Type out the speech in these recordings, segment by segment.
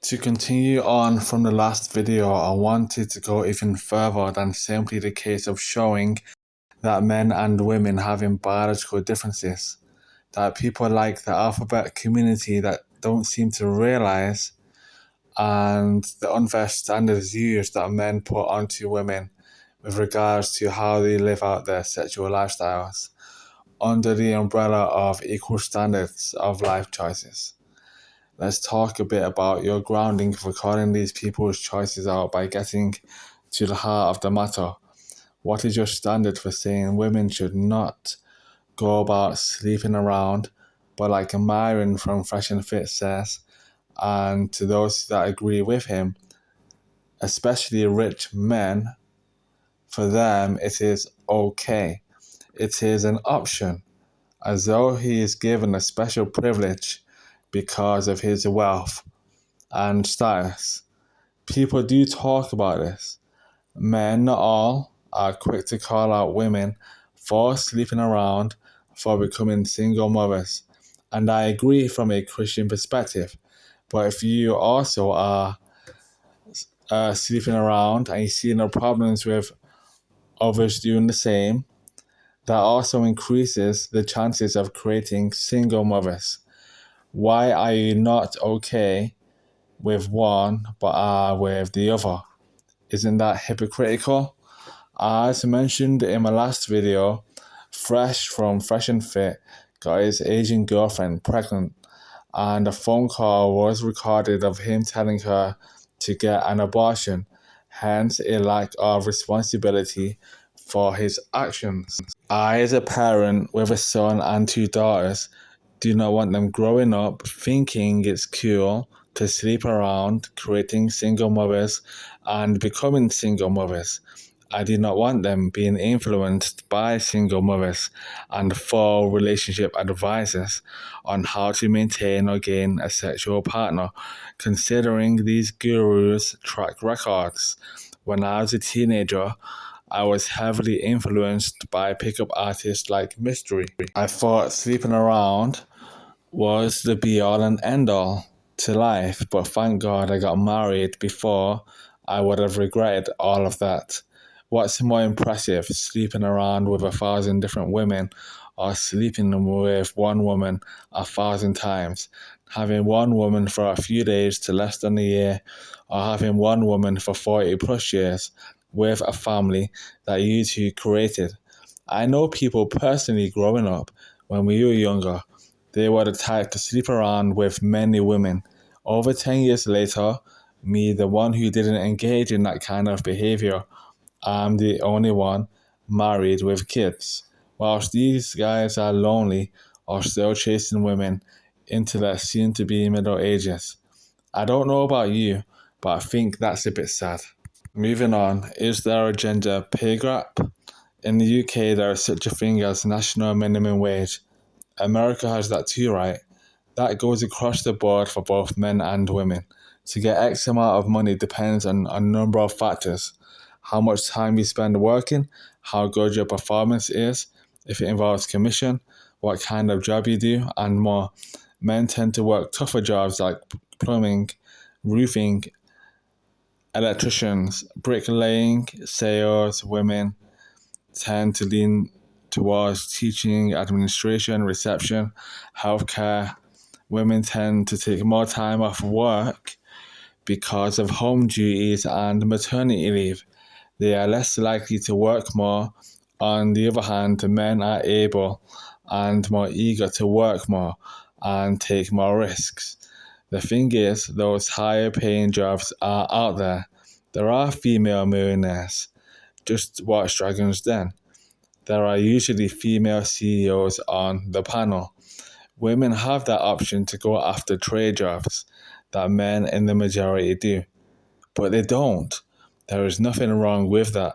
To continue on from the last video, I wanted to go even further than simply the case of showing that men and women have biological differences, that people like the alphabet community that don't seem to realize, and the unfair standards used that men put onto women with regards to how they live out their sexual lifestyles under the umbrella of equal standards of life choices. Let's talk a bit about your grounding for calling these people's choices out by getting to the heart of the matter. What is your standard for saying women should not go about sleeping around, but like Myron from Fresh and Fit says, and to those that agree with him, especially rich men, for them it is okay. It is an option, as though he is given a special privilege because of his wealth and status. People do talk about this. Men, not all, are quick to call out women for sleeping around, for becoming single mothers. And I agree from a Christian perspective. But if you also are sleeping around and you see no problems with others doing the same, that also increases the chances of creating single mothers. Why are you not okay with one but are with the other? Isn't that hypocritical? As mentioned in my last video, Fresh from Fresh and Fit got his Asian girlfriend pregnant, and a phone call was recorded of him telling her to get an abortion, hence a lack of responsibility for his actions. I, as a parent with a son and 2 daughters, do not want them growing up thinking it's cool to sleep around, creating single mothers and becoming single mothers. I do not want them being influenced by single mothers and full relationship advisors on how to maintain or gain a sexual partner, considering these gurus' track records. When I was a teenager, I was heavily influenced by pickup artists like Mystery. I thought sleeping around was the be-all and end-all to life, but thank God I got married before I would have regretted all of that. What's more impressive, sleeping around with 1,000 different women or sleeping with one woman 1,000 times? Having one woman for a few days to less than a year, or having one woman for 40 plus years with a family that you two created. I know people personally growing up when we were younger, they were the type to sleep around with many women. Over 10 years later, me, the one who didn't engage in that kind of behavior, I'm the only one married with kids. Whilst these guys are lonely or still chasing women into their soon-to-be middle ages. I don't know about you, but I think that's a bit sad. Moving on, is there a gender pay gap? In the UK, there is such a thing as national minimum wage. America has that too, right? That goes across the board for both men and women. To get X amount of money depends on a number of factors. How much time you spend working, how good your performance is, if it involves commission, what kind of job you do, and more. Men tend to work tougher jobs like plumbing, roofing, electricians, bricklaying, sales. Women tend to lean towards teaching, administration, reception, healthcare. Women tend to take more time off work because of home duties and maternity leave. They are less likely to work more. On the other hand, men are able and more eager to work more and take more risks. The thing is, those higher paying jobs are out there. There are female millionaires. Just watch Dragon's Den. There are usually female CEOs on the panel. Women have that option to go after trade jobs that men in the majority do. But they don't. There is nothing wrong with that.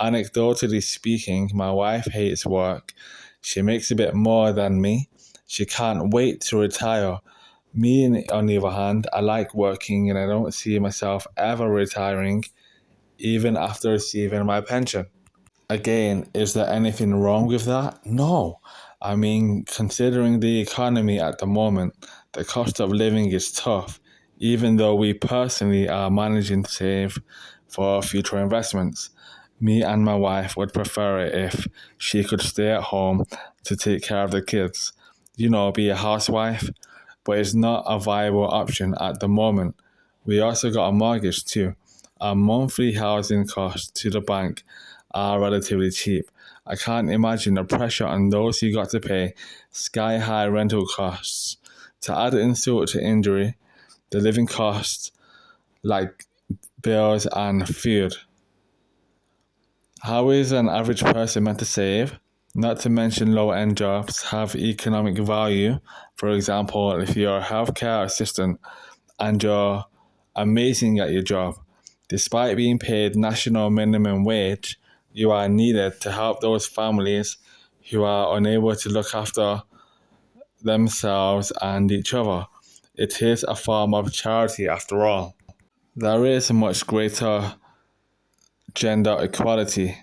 Anecdotally speaking, my wife hates work. She makes a bit more than me. She can't wait to retire. Me, on the other hand, I like working and I don't see myself ever retiring, even after receiving my pension. Again, is there anything wrong with that? No. I mean, considering the economy at the moment, the cost of living is tough. even though we personally are managing to save for future investments. Me and my wife would prefer it if she could stay at home to take care of the kids, be a housewife, but it's not a viable option at the moment. We also got a mortgage too. Our monthly housing costs to the bank are relatively cheap. I can't imagine the pressure on those who got to pay sky high rental costs. To add insult to injury, the living costs like bills and food. How is an average person meant to save? Not to mention low end jobs have economic value. For example, if you're a healthcare assistant and you're amazing at your job, despite being paid national minimum wage, you are needed to help those families who are unable to look after themselves and each other. It is a form of charity after all. There is much greater gender equality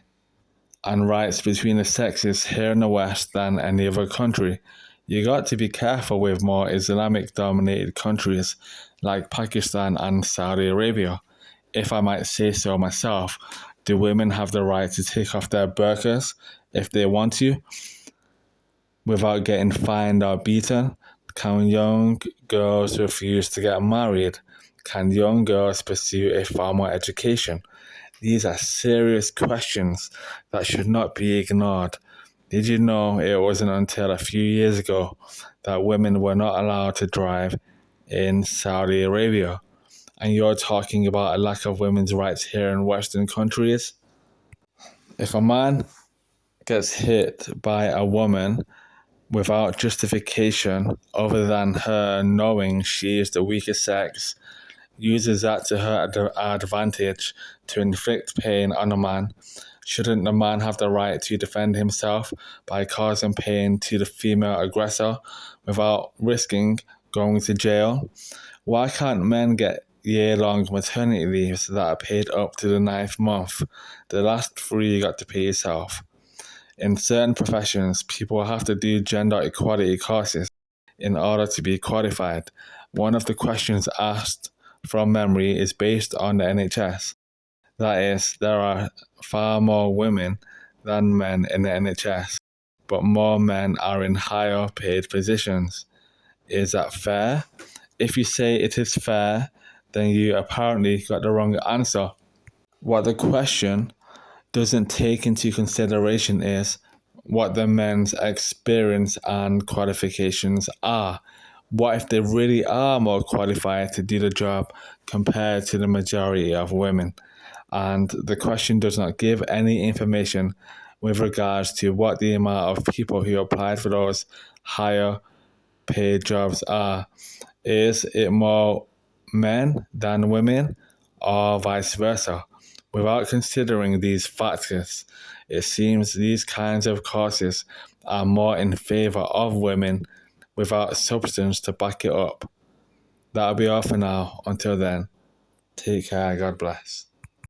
and rights between the sexes here in the West than any other country. You got to be careful with more Islamic dominated countries like Pakistan and Saudi Arabia. If I might say so myself, do women have the right to take off their burqas if they want to without getting fined or beaten? Can young girls refuse to get married? Can young girls pursue a formal education? These are serious questions that should not be ignored. Did you know it wasn't until a few years ago that women were not allowed to drive in Saudi Arabia? And you're talking about a lack of women's rights here in Western countries? If a man gets hit by a woman without justification other than her knowing she is the weaker sex, uses that to her advantage to inflict pain on a man, shouldn't the man have the right to defend himself by causing pain to the female aggressor without risking going to jail? Why can't men get year-long maternity leaves that are paid up to the 9th month? The last 3 you got to pay yourself. In certain professions, people have to do gender equality courses in order to be qualified. One of the questions asked from memory is based on the NHS. That is, there are far more women than men in the NHS, but more men are in higher paid positions. Is that fair? If you say it is fair, then you apparently got the wrong answer. What the question doesn't take into consideration is what the men's experience and qualifications are. What if they really are more qualified to do the job compared to the majority of women? And the question does not give any information with regards to what the amount of people who applied for those higher paid jobs are. Is it more men than women or vice versa? Without considering these factors, it seems these kinds of courses are more in favor of women without substance to back it up. That'll be all for now. Until then, take care. God bless.